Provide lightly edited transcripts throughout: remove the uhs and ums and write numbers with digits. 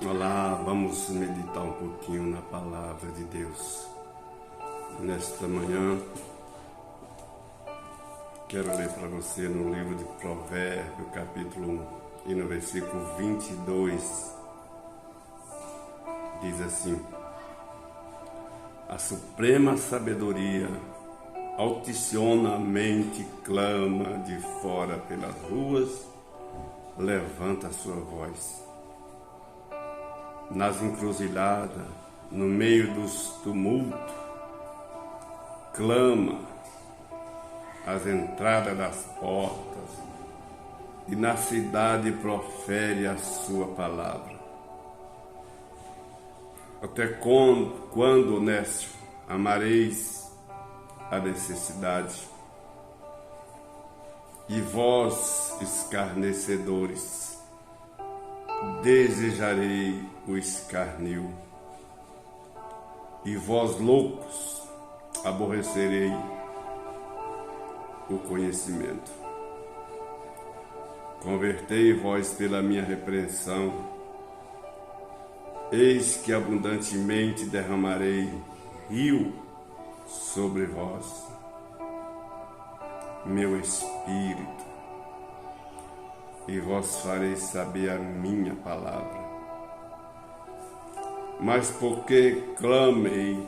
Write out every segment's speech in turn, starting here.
Olá, vamos meditar um pouquinho na palavra de Deus. Nesta manhã, quero ler para você no livro de Provérbios, capítulo 1, e no versículo 22, diz assim: a suprema sabedoria alticionamente clama de fora pelas ruas, levanta a sua voz. Nas encruzilhadas, no meio dos tumultos, clama às entradas das portas, e na cidade profere a sua palavra. Até quando, honesto, amareis a necessidade, e vós, escarnecedores, desejarei o escarnio, e vós, loucos, aborrecerei o conhecimento. Convertei vós pela minha repreensão, eis que abundantemente derramarei rio sobre vós, meu espírito, e vós fareis saber a minha palavra. Mas porque clamei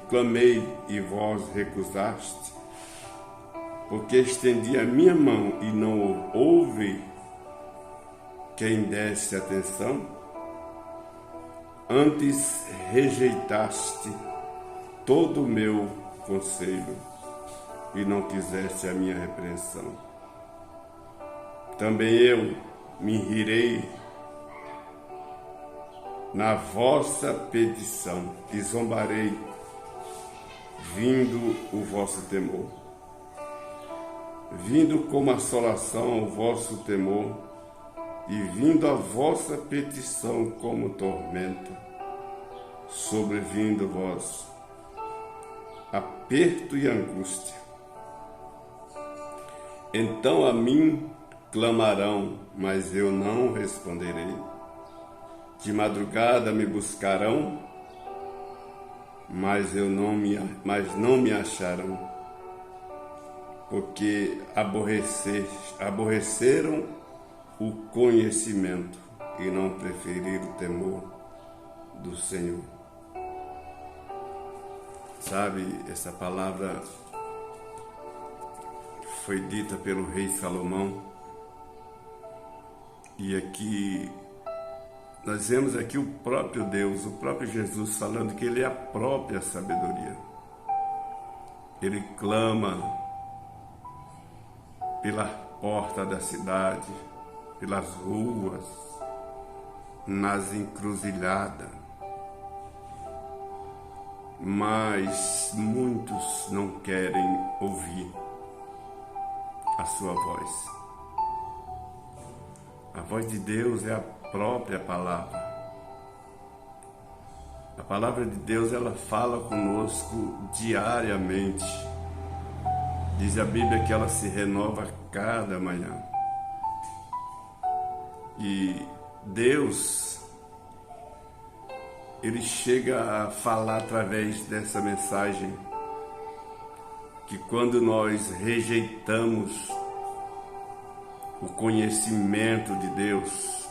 e vós recusaste, porque estendi a minha mão e não houve quem desse atenção, antes rejeitaste todo o meu conselho e não quiseste a minha repreensão. Também eu me rirei na vossa petição e zombarei, vindo o vosso temor. Vindo como assolação o vosso temor, e vindo a vossa petição como tormenta, sobrevindo vós aperto e angústia. Então a mim clamarão, mas eu não responderei. De madrugada me buscarão, mas não me acharão, porque aborreceram o conhecimento e não preferiram o temor do Senhor. Sabe, essa palavra foi dita pelo rei Salomão, e aqui nós vemos aqui o próprio Deus, o próprio Jesus falando que Ele é a própria sabedoria. Ele clama pela porta da cidade, pelas ruas, nas encruzilhadas. Mas muitos não querem ouvir a sua voz. A voz de Deus é a própria palavra. A palavra de Deus, ela fala conosco diariamente. Diz a Bíblia que ela se renova a cada manhã. E Deus, Ele chega a falar através dessa mensagem que quando nós rejeitamos o conhecimento de Deus,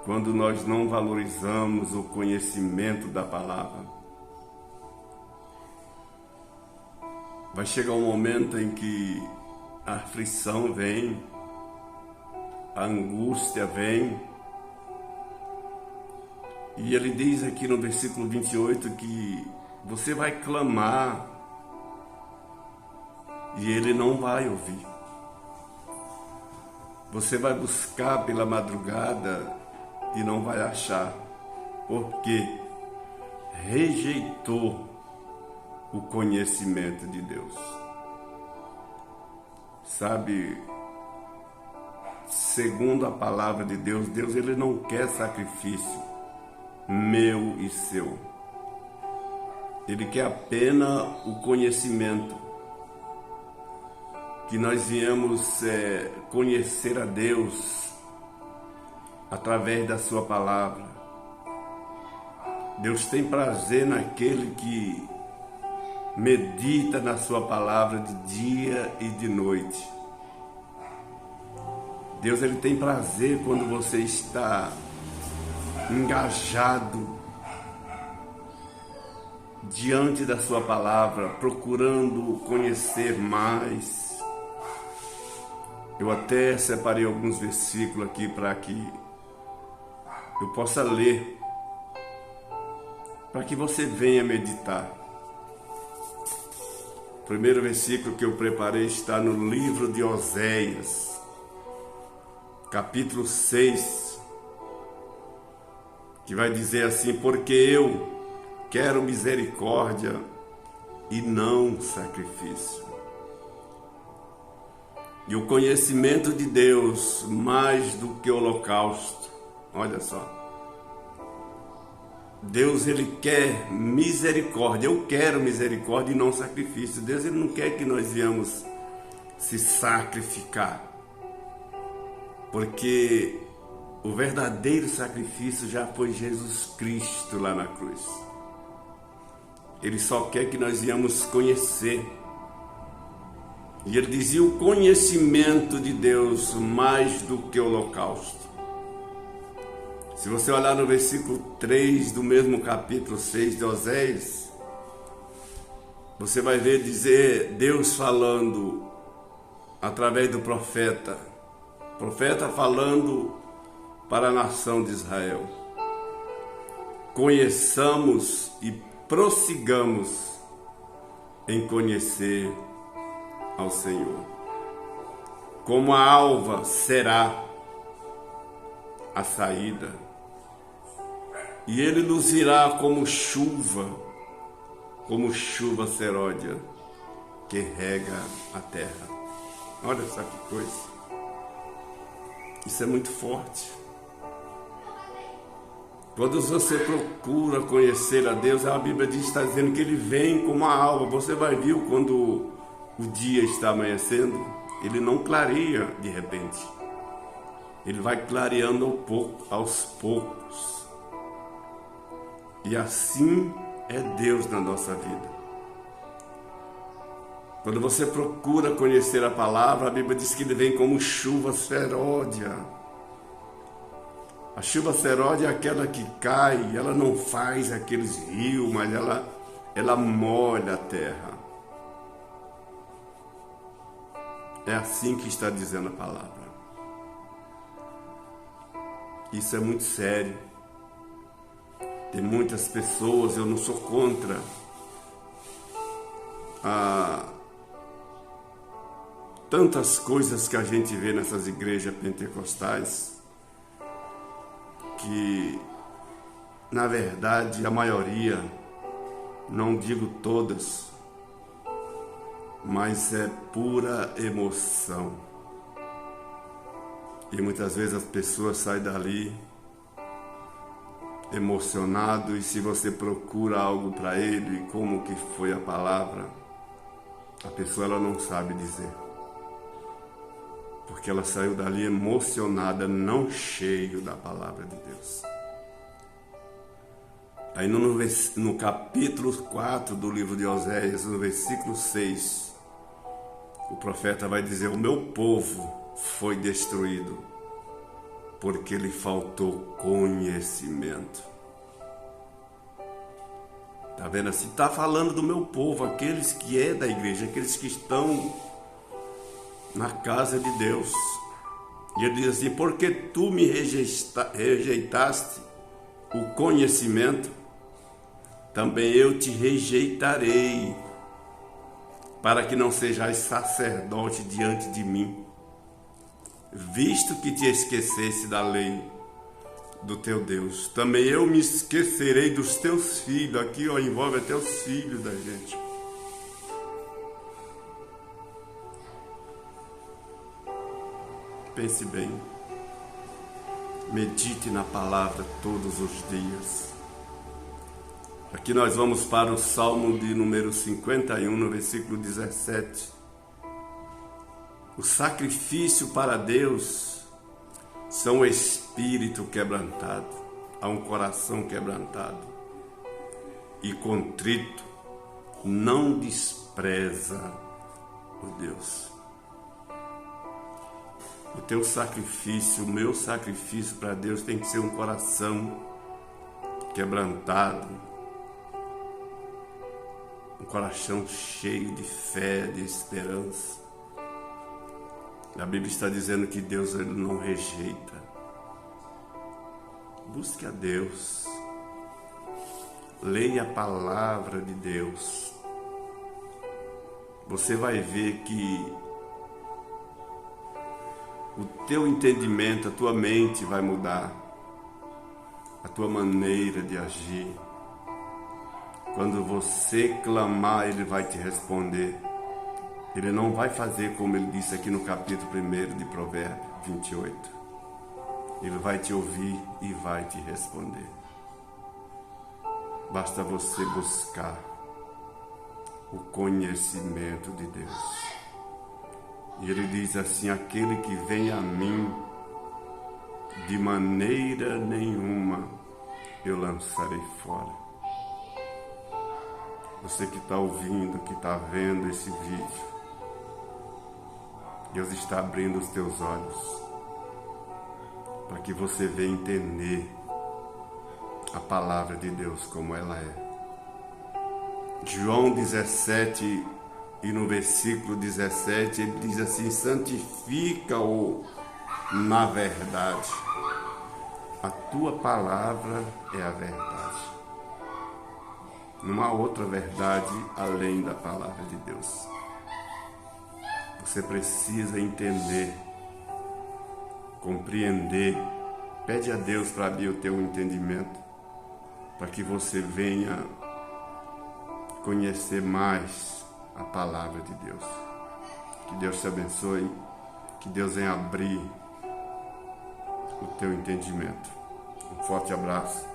quando nós não valorizamos o conhecimento da palavra, vai chegar um momento em que a aflição vem, a angústia vem, e ele diz aqui no versículo 28 que você vai clamar e ele não vai ouvir. Você vai buscar pela madrugada e não vai achar, porque rejeitou o conhecimento de Deus. Sabe, segundo a palavra de Deus, Deus ele não quer sacrifício meu e seu. Ele quer apenas o conhecimento. Que nós viemos conhecer a Deus através da sua palavra, Deus tem prazer naquele que medita na sua palavra de dia e de noite. Deus, ele tem prazer quando você está engajado diante da sua palavra, procurando conhecer mais. Eu até separei alguns versículos aqui para que eu possa ler, para que você venha meditar. O primeiro versículo que eu preparei está no livro de Oséias, capítulo 6, que vai dizer assim: porque eu quero misericórdia e não sacrifício, e o conhecimento de Deus mais do que o holocausto. Olha só, Deus, ele quer misericórdia. Eu quero misericórdia e não sacrifício. Deus, ele não quer que nós venhamos se sacrificar, porque o verdadeiro sacrifício já foi Jesus Cristo lá na cruz. Ele só quer que nós venhamos conhecer. E ele dizia: o conhecimento de Deus mais do que o holocausto. Se você olhar no versículo 3 do mesmo capítulo 6 de Oséias, você vai ver dizer Deus falando através do profeta falando para a nação de Israel: conheçamos e prossigamos em conhecer ao Senhor. Como a alva será a saída, e ele nos irá como chuva seródia que rega a terra. Olha só que coisa. Isso é muito forte. Quando você procura conhecer a Deus, a Bíblia está dizendo que ele vem como a alva. Você vai ver quando o dia está amanhecendo, ele não clareia de repente. Ele vai clareando aos poucos. E assim é Deus na nossa vida. Quando você procura conhecer a palavra, a Bíblia diz que ele vem como chuva seródia. A chuva seródia é aquela que cai, ela não faz aqueles rios, mas ela molha a terra. É assim que está dizendo a palavra. Isso é muito sério. Tem muitas pessoas, eu não sou contra tantas coisas que a gente vê nessas igrejas pentecostais, que na verdade a maioria, não digo todas, mas é pura emoção. E muitas vezes as pessoas saem dali emocionado, e se você procura algo para ele, como que foi a palavra, a pessoa ela não sabe dizer, porque ela saiu dali emocionada, não cheio da palavra de Deus. Aí no capítulo 4 do livro de Oséias, no versículo 6, o profeta vai dizer: o meu povo foi destruído porque lhe faltou conhecimento. Está vendo assim? Está falando do meu povo, aqueles que é da igreja, aqueles que estão na casa de Deus. E ele diz assim: porque tu me rejeitaste o conhecimento, também eu te rejeitarei, para que não sejais sacerdote diante de mim, visto que te esquecesse da lei do teu Deus. Também eu me esquecerei dos teus filhos. Aqui envolve até os filhos da gente. Pense bem, medite na palavra todos os dias. Aqui nós vamos para o Salmo de número 51, no versículo 17. O sacrifício para Deus são o espírito quebrantado, há um coração quebrantado. e contrito não despreza o Deus. O teu sacrifício, o meu sacrifício para Deus tem que ser um coração quebrantado, um coração cheio de fé, de esperança. A Bíblia está dizendo que Deus ele não rejeita. Busque a Deus. Leia a palavra de Deus. Você vai ver que o teu entendimento, a tua mente vai mudar, a tua maneira de agir. Quando você clamar, Ele vai te responder. Ele não vai fazer como Ele disse aqui no capítulo 1 de Provérbios 28. Ele vai te ouvir e vai te responder. Basta você buscar o conhecimento de Deus. E Ele diz assim: aquele que vem a mim, de maneira nenhuma eu lançarei fora. Você que está ouvindo, que está vendo esse vídeo, Deus está abrindo os teus olhos para que você venha entender a palavra de Deus como ela é. João 17 e no versículo 17 ele diz assim: santifica-o na verdade. A tua palavra é a verdade. Não há outra verdade além da palavra de Deus. Você precisa entender, compreender. Pede a Deus para abrir o teu entendimento, para que você venha conhecer mais a palavra de Deus. Que Deus te abençoe, que Deus venha abrir o teu entendimento. Um forte abraço.